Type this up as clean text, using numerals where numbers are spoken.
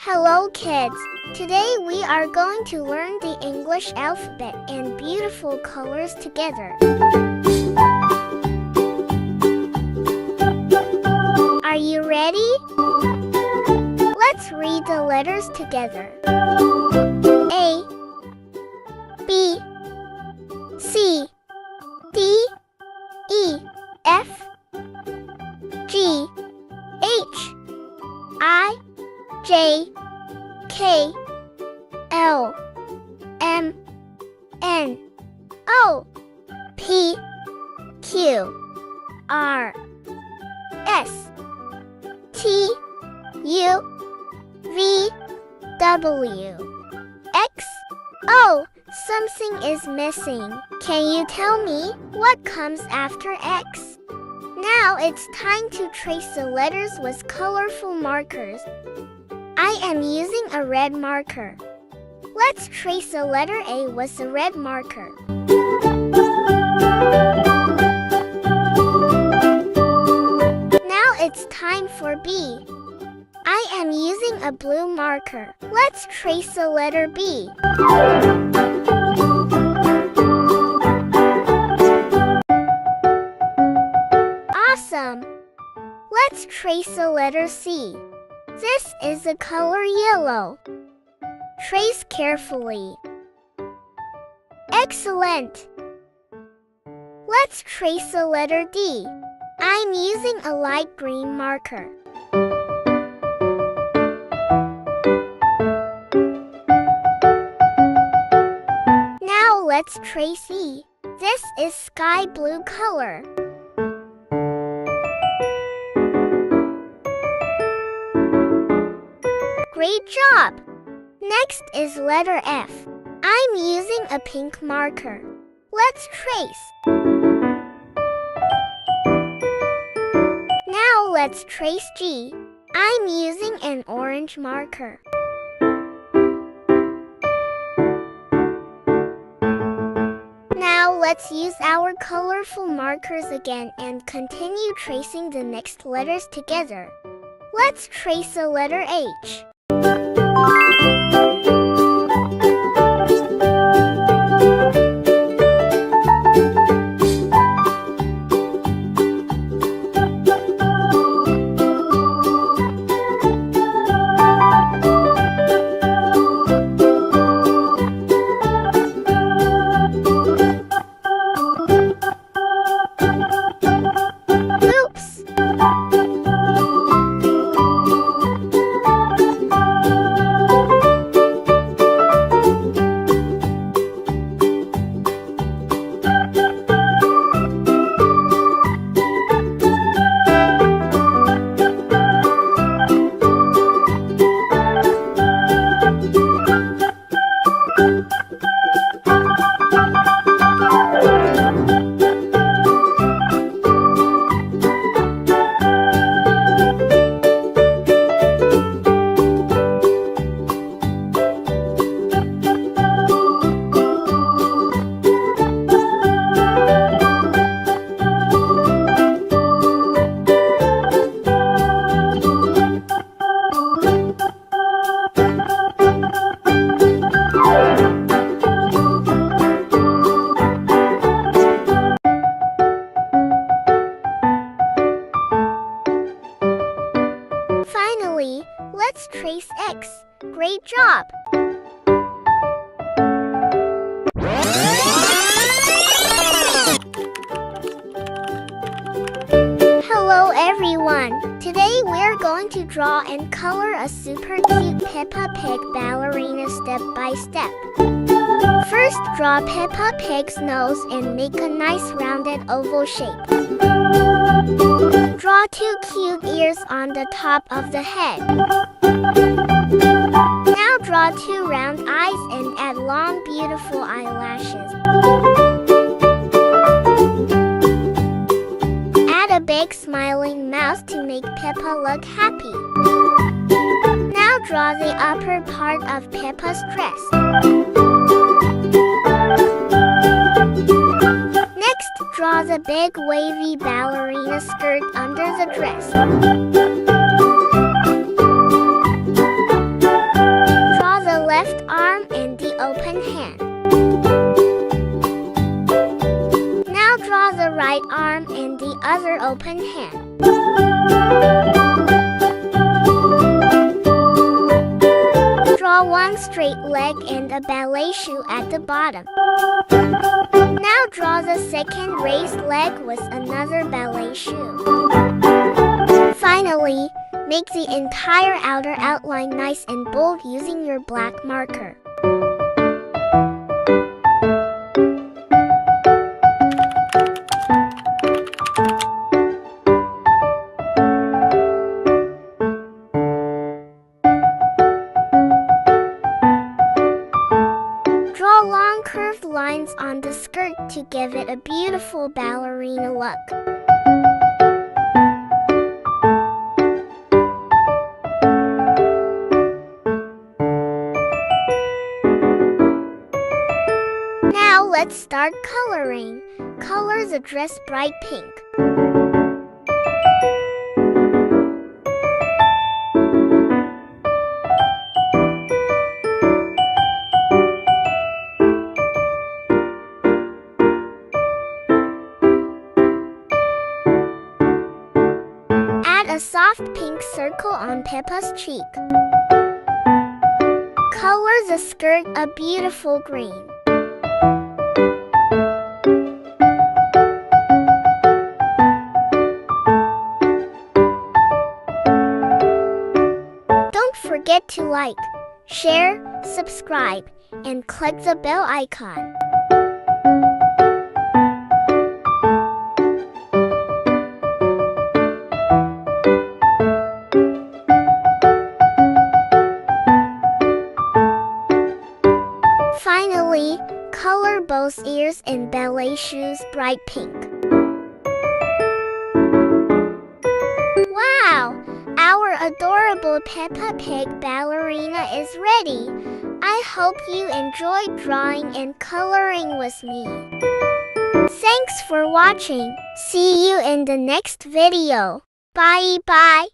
Hello kids! Today we are going to learn the English alphabet and beautiful colors together. Are you ready? Let's read the letters together. A, B, C, D, E, F, G, H, I, J, K, L, M, N, O, P, Q, R, S, T, U, V, W, X, O. Something is missing. Can you tell me what comes after X? Now it's time to trace the letters with colorful markers. I am using a red marker. Let's trace the letter A with a red marker. Now it's time for B. I am using a blue marker. Let's trace the letter B. Awesome! Let's trace the letter C. This is the color yellow. Trace carefully. Excellent! Let's trace the letter D. I'm using a light green marker. Now let's trace E. This is sky blue color. Great job! Next is letter F. I'm using a pink marker. Let's trace. Now let's trace G. I'm using an orange marker. Now let's use our colorful markers again and continue tracing the next letters together. Let's trace the letter H. Finally, let's trace X. Great job! Hello everyone! Today we're going to draw and color a super cute Peppa Pig ballerina step by step. First, draw Peppa Pig's nose and make a nice rounded oval shape. Draw two cute ears on the top of the head. Now draw two round eyes and add long, beautiful eyelashes. Add a big smiling mouth to make Peppa look happy. Now draw the upper part of Peppa's dress. Next, draw the big wavy ballerina skirt under the dress. other open hand. Draw one straight leg and a ballet shoe at the bottom. Now draw the second raised leg with another ballet shoe. Finally, make the entire outer outline nice and bold using your black marker. Draw long curved lines on the skirt to give it a beautiful ballerina look. Now let's start coloring. Color the dress bright pink. Add a soft pink circle on Peppa's cheek. Color the skirt a beautiful green. Don't forget to like, share, subscribe, and click the bell icon. Finally, color both ears and ballet shoes bright pink. Wow! Our adorable Peppa Pig ballerina is ready. I hope you enjoyed drawing and coloring with me. Thanks for watching. See you in the next video. Bye bye.